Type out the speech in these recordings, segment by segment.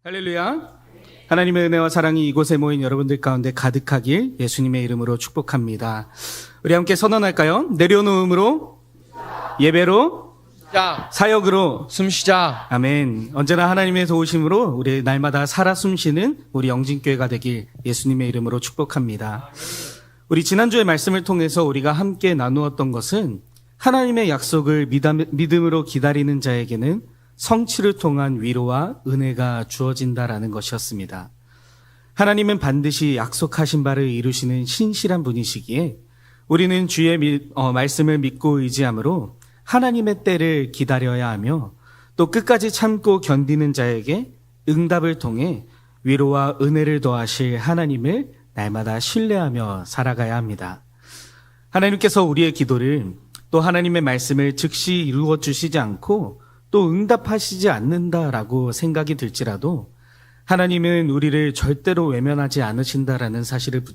할렐루야. 하나님의 은혜와 사랑이 이곳에 모인 여러분들 가운데 가득하길 예수님의 이름으로 축복합니다. 우리 함께 선언할까요? 내려놓음으로, 예배로, 사역으로, 숨쉬자. 아멘. 언제나 하나님의 도우심으로 우리 날마다 살아 숨쉬는 우리 영진교회가 되길 예수님의 이름으로 축복합니다. 우리 지난주의 말씀을 통해서 우리가 함께 나누었던 것은 하나님의 약속을 믿음으로 기다리는 자에게는 성취를 통한 위로와 은혜가 주어진다라는 것이었습니다. 하나님은 반드시 약속하신 바를 이루시는 신실한 분이시기에 우리는 주의 말씀을 믿고 의지함으로 하나님의 때를 기다려야 하며 또 끝까지 참고 견디는 자에게 응답을 통해 위로와 은혜를 더하실 하나님을 날마다 신뢰하며 살아가야 합니다. 하나님께서 우리의 기도를 또 하나님의 말씀을 즉시 이루어 주시지 않고 또 응답하시지 않는다라고 생각이 들지라도 하나님은 우리를 절대로 외면하지 않으신다라는 사실을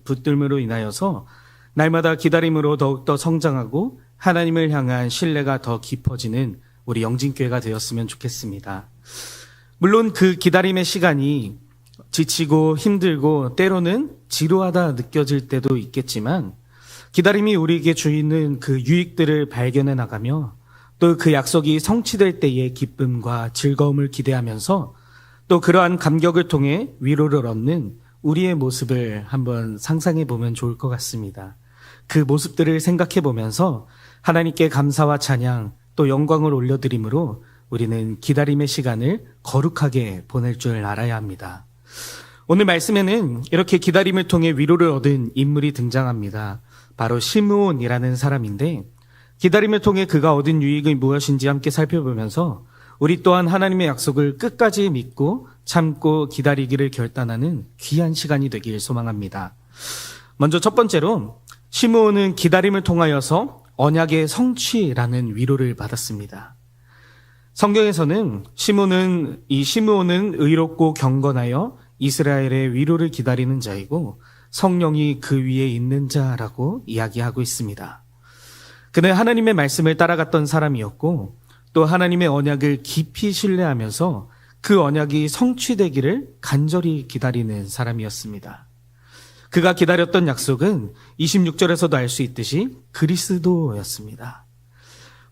붙들므로 인하여서 날마다 기다림으로 더욱더 성장하고 하나님을 향한 신뢰가 더 깊어지는 우리 영진교회가 되었으면 좋겠습니다. 물론 그 기다림의 시간이 지치고 힘들고 때로는 지루하다 느껴질 때도 있겠지만 기다림이 우리에게 주는 그 유익들을 발견해 나가며 또 그 약속이 성취될 때의 기쁨과 즐거움을 기대하면서 또 그러한 감격을 통해 위로를 얻는 우리의 모습을 한번 상상해 보면 좋을 것 같습니다. 그 모습들을 생각해 보면서 하나님께 감사와 찬양 또 영광을 올려드림으로 우리는 기다림의 시간을 거룩하게 보낼 줄 알아야 합니다. 오늘 말씀에는 이렇게 기다림을 통해 위로를 얻은 인물이 등장합니다. 바로 시므온이라는 사람인데 기다림을 통해 그가 얻은 유익이 무엇인지 함께 살펴보면서 우리 또한 하나님의 약속을 끝까지 믿고 참고 기다리기를 결단하는 귀한 시간이 되길 소망합니다. 먼저 첫 번째로 시므온은 기다림을 통하여서 언약의 성취라는 위로를 받았습니다. 성경에서는 시므온은 의롭고 경건하여 이스라엘의 위로를 기다리는 자이고 성령이 그 위에 있는 자라고 이야기하고 있습니다. 그는 하나님의 말씀을 따라갔던 사람이었고 또 하나님의 언약을 깊이 신뢰하면서 그 언약이 성취되기를 간절히 기다리는 사람이었습니다. 그가 기다렸던 약속은 26절에서도 알 수 있듯이 그리스도였습니다.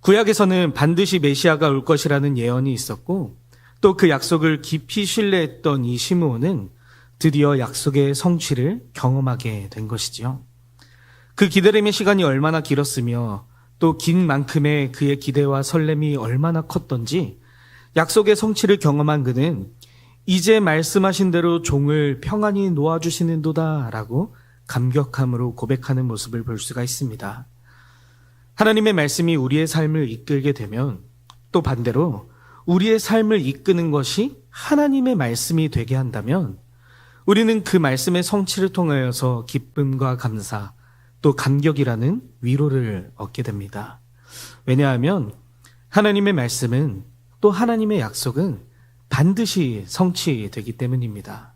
구약에서는 반드시 메시아가 올 것이라는 예언이 있었고 또 그 약속을 깊이 신뢰했던 이 시므온은 드디어 약속의 성취를 경험하게 된 것이지요. 그 기다림의 시간이 얼마나 길었으며 또 긴 만큼의 그의 기대와 설렘이 얼마나 컸던지 약속의 성취를 경험한 그는 이제 말씀하신 대로 종을 평안히 놓아주시는도다 라고 감격함으로 고백하는 모습을 볼 수가 있습니다. 하나님의 말씀이 우리의 삶을 이끌게 되면 또 반대로 우리의 삶을 이끄는 것이 하나님의 말씀이 되게 한다면 우리는 그 말씀의 성취를 통하여서 기쁨과 감사 또 감격이라는 위로를 얻게 됩니다. 왜냐하면 하나님의 말씀은 또 하나님의 약속은 반드시 성취되기 때문입니다.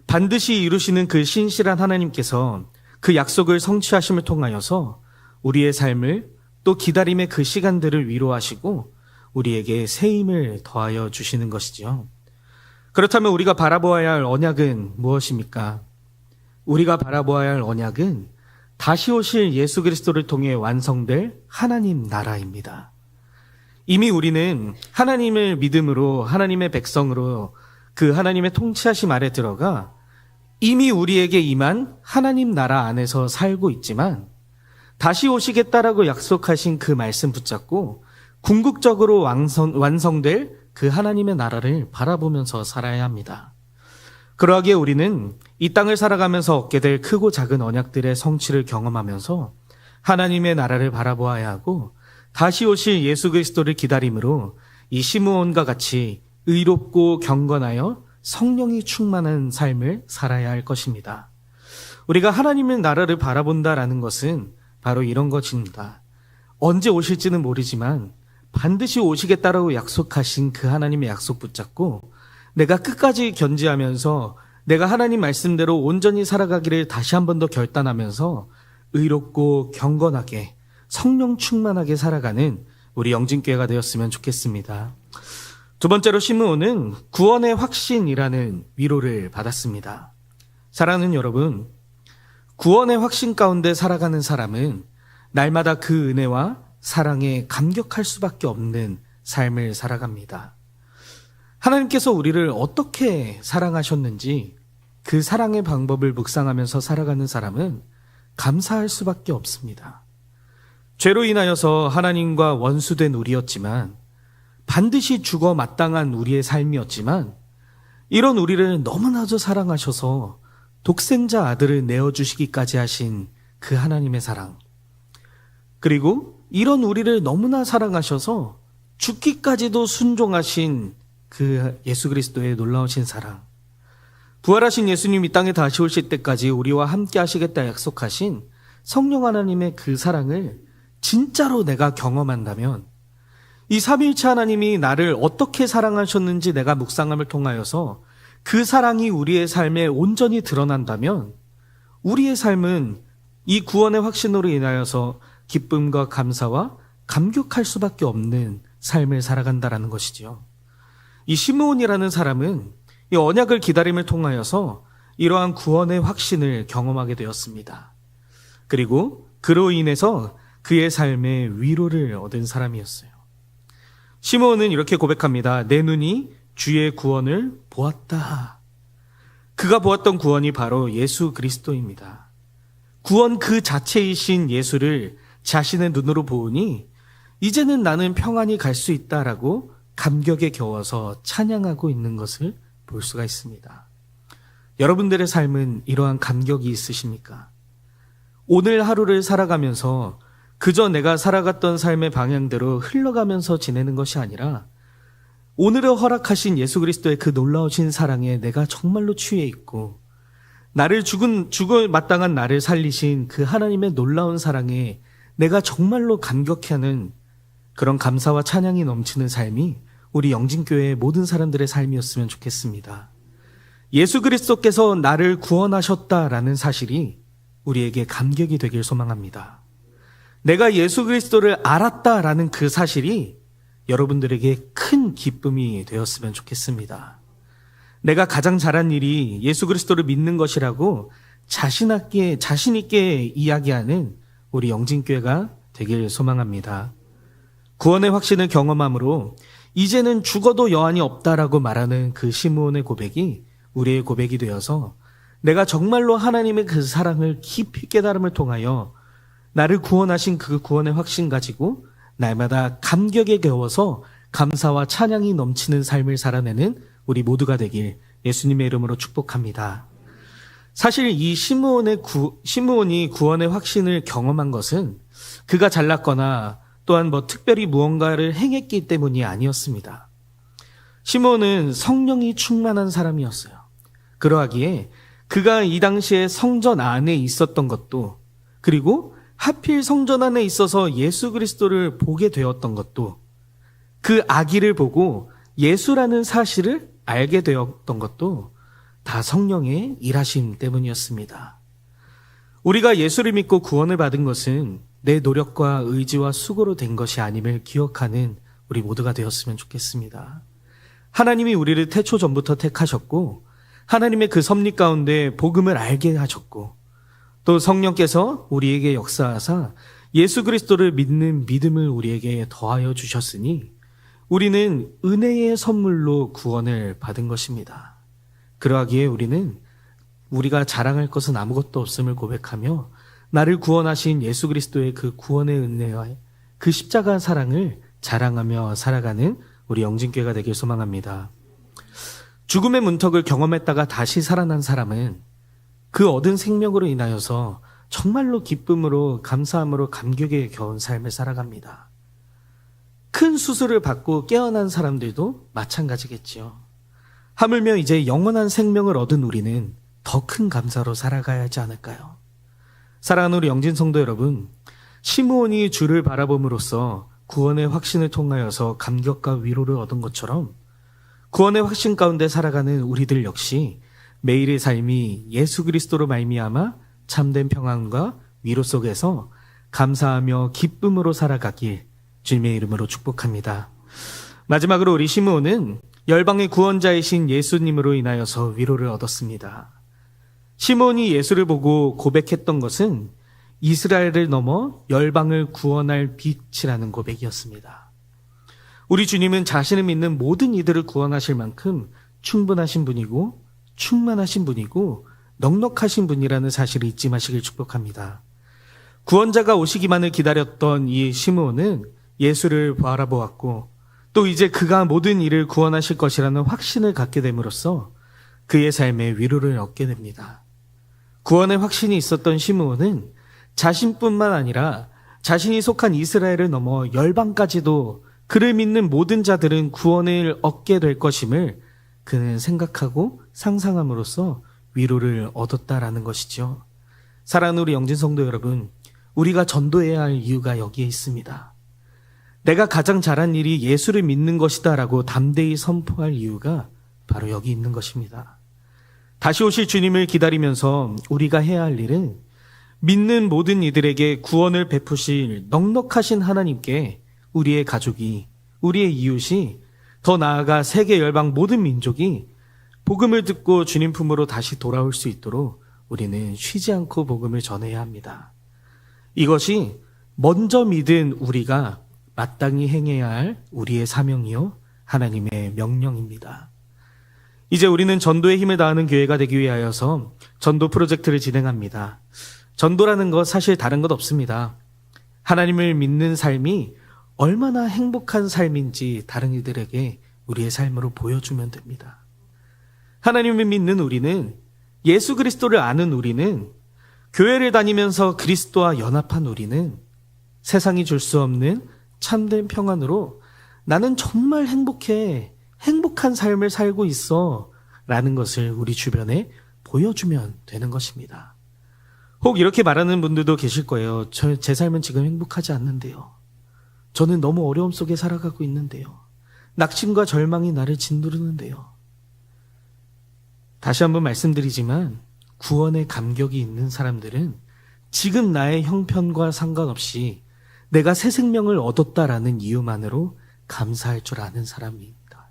반드시 이루시는 그 신실한 하나님께서 그 약속을 성취하심을 통하여서 우리의 삶을 또 기다림의 그 시간들을 위로하시고 우리에게 새 힘을 더하여 주시는 것이지요. 그렇다면 우리가 바라보아야 할 언약은 무엇입니까? 우리가 바라보아야 할 언약은 다시 오실 예수 그리스도를 통해 완성될 하나님 나라입니다. 이미 우리는 하나님을 믿음으로 하나님의 백성으로 그 하나님의 통치하심 아래 들어가 이미 우리에게 임한 하나님 나라 안에서 살고 있지만 다시 오시겠다라고 약속하신 그 말씀 붙잡고 궁극적으로 완성될 그 하나님의 나라를 바라보면서 살아야 합니다. 그러하기에 우리는 이 땅을 살아가면서 얻게 될 크고 작은 언약들의 성취를 경험하면서 하나님의 나라를 바라보아야 하고 다시 오실 예수 그리스도를 기다림으로 이 시므온과 같이 의롭고 경건하여 성령이 충만한 삶을 살아야 할 것입니다. 우리가 하나님의 나라를 바라본다라는 것은 바로 이런 것입니다. 언제 오실지는 모르지만 반드시 오시겠다라고 약속하신 그 하나님의 약속 붙잡고 내가 끝까지 견지하면서 내가 하나님 말씀대로 온전히 살아가기를 다시 한 번 더 결단하면서 의롭고 경건하게 성령 충만하게 살아가는 우리 영진교회가 되었으면 좋겠습니다. 두 번째로 시므온은 구원의 확신이라는 위로를 받았습니다. 사랑하는 여러분, 구원의 확신 가운데 살아가는 사람은 날마다 그 은혜와 사랑에 감격할 수밖에 없는 삶을 살아갑니다. 하나님께서 우리를 어떻게 사랑하셨는지 그 사랑의 방법을 묵상하면서 살아가는 사람은 감사할 수밖에 없습니다. 죄로 인하여서 하나님과 원수된 우리였지만, 반드시 죽어 마땅한 우리의 삶이었지만, 이런 우리를 너무나도 사랑하셔서 독생자 아들을 내어주시기까지 하신 그 하나님의 사랑, 그리고 이런 우리를 너무나 사랑하셔서 죽기까지도 순종하신 그 예수 그리스도의 놀라우신 사랑, 부활하신 예수님 이 땅에 다시 오실 때까지 우리와 함께 하시겠다 약속하신 성령 하나님의 그 사랑을 진짜로 내가 경험한다면, 이 삼위일체 하나님이 나를 어떻게 사랑하셨는지 내가 묵상함을 통하여서 그 사랑이 우리의 삶에 온전히 드러난다면, 우리의 삶은 이 구원의 확신으로 인하여서 기쁨과 감사와 감격할 수밖에 없는 삶을 살아간다라는 것이지요. 이 시므온이라는 사람은 이 언약을 기다림을 통하여서 이러한 구원의 확신을 경험하게 되었습니다. 그리고 그로 인해서 그의 삶에 위로를 얻은 사람이었어요. 시므온은 이렇게 고백합니다. 내 눈이 주의 구원을 보았다. 그가 보았던 구원이 바로 예수 그리스도입니다. 구원 그 자체이신 예수를 자신의 눈으로 보니 이제는 나는 평안히 갈 수 있다라고 감격에 겨워서 찬양하고 있는 것을 볼 수가 있습니다. 여러분들의 삶은 이러한 감격이 있으십니까? 오늘 하루를 살아가면서 그저 내가 살아갔던 삶의 방향대로 흘러가면서 지내는 것이 아니라 오늘을 허락하신 예수 그리스도의 그 놀라우신 사랑에 내가 정말로 취해 있고, 나를 죽을 마땅한 나를 살리신 그 하나님의 놀라운 사랑에 내가 정말로 감격해하는 그런 감사와 찬양이 넘치는 삶이 우리 영진교회의 모든 사람들의 삶이었으면 좋겠습니다. 예수 그리스도께서 나를 구원하셨다라는 사실이 우리에게 감격이 되길 소망합니다. 내가 예수 그리스도를 알았다라는 그 사실이 여러분들에게 큰 기쁨이 되었으면 좋겠습니다. 내가 가장 잘한 일이 예수 그리스도를 믿는 것이라고 자신 있게 이야기하는 우리 영진교회가 되길 소망합니다. 구원의 확신을 경험함으로 이제는 죽어도 여한이 없다라고 말하는 그 시므온의 고백이 우리의 고백이 되어서 내가 정말로 하나님의 그 사랑을 깊이 깨달음을 통하여 나를 구원하신 그 구원의 확신 가지고 날마다 감격에 겨워서 감사와 찬양이 넘치는 삶을 살아내는 우리 모두가 되길 예수님의 이름으로 축복합니다. 사실 이 시므온이 구원의 확신을 경험한 것은 그가 잘났거나 또한 특별히 무언가를 행했기 때문이 아니었습니다. 시므온은 성령이 충만한 사람이었어요. 그러하기에 그가 이 당시에 성전 안에 있었던 것도, 그리고 하필 성전 안에 있어서 예수 그리스도를 보게 되었던 것도, 그 아기를 보고 예수라는 사실을 알게 되었던 것도 다 성령의 일하심 때문이었습니다. 우리가 예수를 믿고 구원을 받은 것은 내 노력과 의지와 수고로 된 것이 아님을 기억하는 우리 모두가 되었으면 좋겠습니다. 하나님이 우리를 태초 전부터 택하셨고, 하나님의 그 섭리 가운데 복음을 알게 하셨고, 또 성령께서 우리에게 역사하사 예수 그리스도를 믿는 믿음을 우리에게 더하여 주셨으니 우리는 은혜의 선물로 구원을 받은 것입니다. 그러하기에 우리가 자랑할 것은 아무것도 없음을 고백하며 나를 구원하신 예수 그리스도의 그 구원의 은혜와 그 십자가 사랑을 자랑하며 살아가는 우리 영진교회가 되길 소망합니다. 죽음의 문턱을 경험했다가 다시 살아난 사람은 그 얻은 생명으로 인하여서 정말로 기쁨으로 감사함으로 감격에 겨운 삶을 살아갑니다. 큰 수술을 받고 깨어난 사람들도 마찬가지겠지요. 하물며 이제 영원한 생명을 얻은 우리는 더 큰 감사로 살아가야 하지 않을까요? 사랑하는 우리 영진 성도 여러분, 시므온이 주를 바라봄으로써 구원의 확신을 통하여서 감격과 위로를 얻은 것처럼 구원의 확신 가운데 살아가는 우리들 역시 매일의 삶이 예수 그리스도로 말미암아 참된 평안과 위로 속에서 감사하며 기쁨으로 살아가길 주님의 이름으로 축복합니다. 마지막으로 우리 시므온은 열방의 구원자이신 예수님으로 인하여서 위로를 얻었습니다. 시므온이 예수를 보고 고백했던 것은 이스라엘을 넘어 열방을 구원할 빛이라는 고백이었습니다. 우리 주님은 자신을 믿는 모든 이들을 구원하실 만큼 충분하신 분이고 충만하신 분이고 넉넉하신 분이라는 사실을 잊지 마시길 축복합니다. 구원자가 오시기만을 기다렸던 이 시므온은 예수를 바라보았고 또 이제 그가 모든 일을 구원하실 것이라는 확신을 갖게 됨으로써 그의 삶에 위로를 얻게 됩니다. 구원의 확신이 있었던 시므온은 자신뿐만 아니라 자신이 속한 이스라엘을 넘어 열방까지도 그를 믿는 모든 자들은 구원을 얻게 될 것임을 그는 생각하고 상상함으로써 위로를 얻었다라는 것이죠. 사랑하는 우리 영진성도 여러분, 우리가 전도해야 할 이유가 여기에 있습니다. 내가 가장 잘한 일이 예수를 믿는 것이다 라고 담대히 선포할 이유가 바로 여기 있는 것입니다. 다시 오실 주님을 기다리면서 우리가 해야 할 일은 믿는 모든 이들에게 구원을 베푸실 넉넉하신 하나님께 우리의 가족이, 우리의 이웃이, 더 나아가 세계 열방 모든 민족이 복음을 듣고 주님 품으로 다시 돌아올 수 있도록 우리는 쉬지 않고 복음을 전해야 합니다. 이것이 먼저 믿은 우리가 마땅히 행해야 할 우리의 사명이요 하나님의 명령입니다. 이제 우리는 전도에 힘을 다하는 교회가 되기 위하여서 전도 프로젝트를 진행합니다. 전도라는 것 사실 다른 것 없습니다. 하나님을 믿는 삶이 얼마나 행복한 삶인지 다른 이들에게 우리의 삶으로 보여주면 됩니다. 하나님을 믿는 우리는, 예수 그리스도를 아는 우리는, 교회를 다니면서 그리스도와 연합한 우리는 세상이 줄 수 없는 참된 평안으로 나는 정말 행복해, 행복한 삶을 살고 있어 라는 것을 우리 주변에 보여주면 되는 것입니다. 혹 이렇게 말하는 분들도 계실 거예요. 제 삶은 지금 행복하지 않는데요. 저는 너무 어려움 속에 살아가고 있는데요. 낙심과 절망이 나를 짓누르는데요. 다시 한번 말씀드리지만 구원의 감격이 있는 사람들은 지금 나의 형편과 상관없이 내가 새 생명을 얻었다라는 이유만으로 감사할 줄 아는 사람입니다.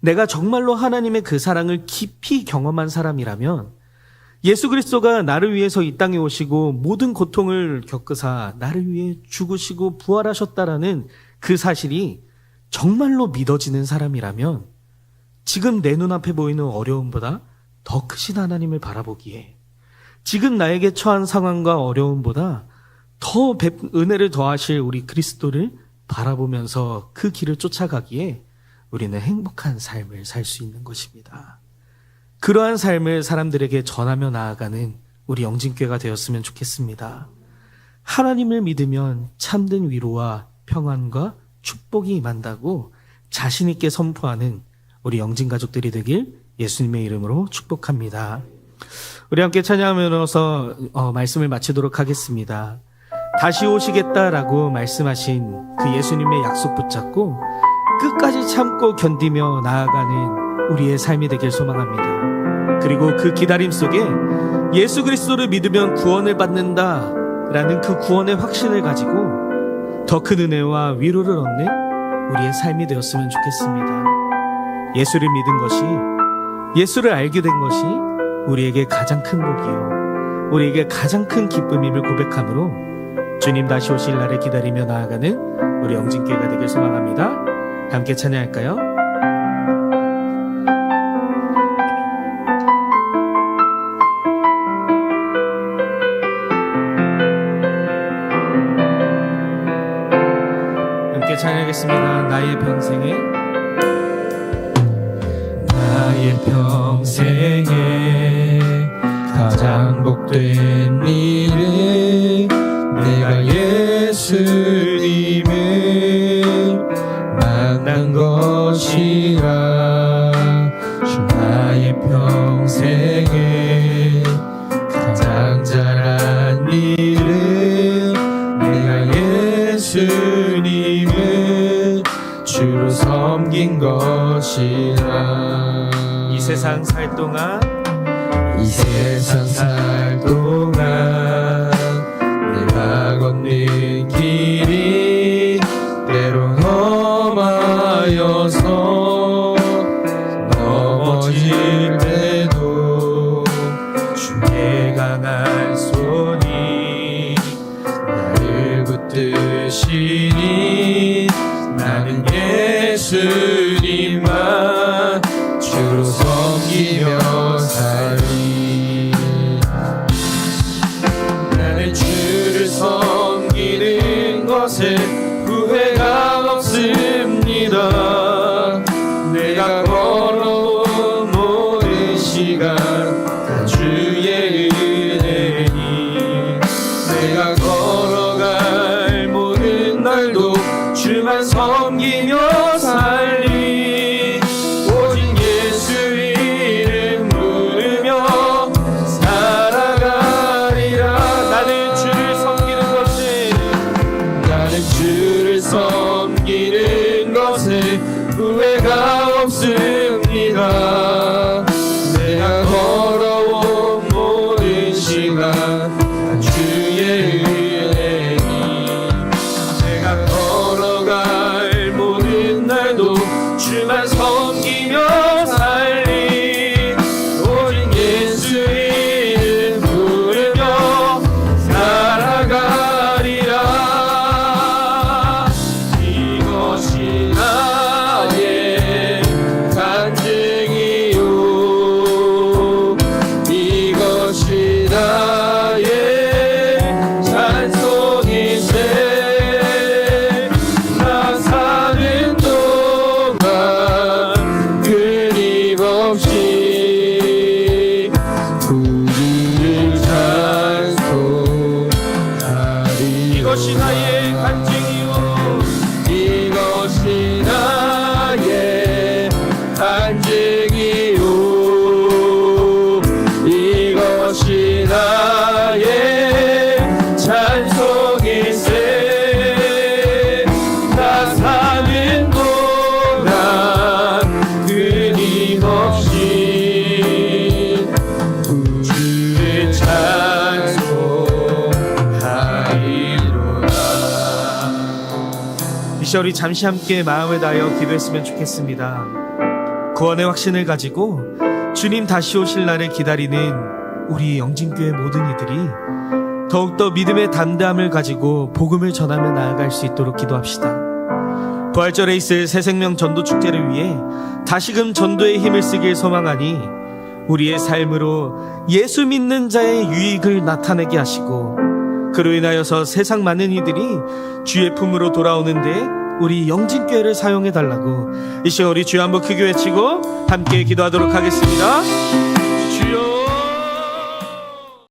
내가 정말로 하나님의 그 사랑을 깊이 경험한 사람이라면 예수 그리스도가 나를 위해서 이 땅에 오시고 모든 고통을 겪으사 나를 위해 죽으시고 부활하셨다라는 그 사실이 정말로 믿어지는 사람이라면 지금 내 눈앞에 보이는 어려움보다 더 크신 하나님을 바라보기에, 지금 나에게 처한 상황과 어려움보다 더 은혜를 더하실 우리 그리스도를 바라보면서 그 길을 쫓아가기에 우리는 행복한 삶을 살 수 있는 것입니다. 그러한 삶을 사람들에게 전하며 나아가는 우리 영진교회가 되었으면 좋겠습니다. 하나님을 믿으면 참된 위로와 평안과 축복이 임한다고 자신 있게 선포하는 우리 영진 가족들이 되길 예수님의 이름으로 축복합니다. 우리 함께 찬양하면서 말씀을 마치도록 하겠습니다. 다시 오시겠다라고 말씀하신 그 예수님의 약속 붙잡고 끝까지 참고 견디며 나아가는 우리의 삶이 되길 소망합니다. 그리고 그 기다림 속에 예수 그리스도를 믿으면 구원을 받는다라는 그 구원의 확신을 가지고 더 큰 은혜와 위로를 얻는 우리의 삶이 되었으면 좋겠습니다. 예수를 믿은 것이, 예수를 알게 된 것이 우리에게 가장 큰 복이요, 우리에게 가장 큰 기쁨임을 고백함으로 주님 다시 오실 날을 기다리며 나아가는 우리 영진교회가 되길 소망합니다. 함께 찬양할까요? 함께 찬양하겠습니다. 나의 평생에 가장 복된 일은 내가 예수님을 만난 것이라. 주 나의 평생에 가장 잘한 일은 내가 예수님을 주로 섬긴 것이라. 이 세상 살 동안 내가 걷는 길이 때론 험하여 시간 우리 잠시 함께 마음을 다하여 기도했으면 좋겠습니다. 구원의 확신을 가지고 주님 다시 오실 날을 기다리는 우리 영진교회 모든 이들이 더욱더 믿음의 담대함을 가지고 복음을 전하며 나아갈 수 있도록 기도합시다. 부활절에 있을 새생명 전도축제를 위해 다시금 전도의 힘을 쓰길 소망하니 우리의 삶으로 예수 믿는 자의 유익을 나타내게 하시고 그로 인하여서 세상 많은 이들이 주의 품으로 돌아오는데 우리 영진교회를 사용해달라고 이 시간 우리 주여 한번 크게 외치고 함께 기도하도록 하겠습니다.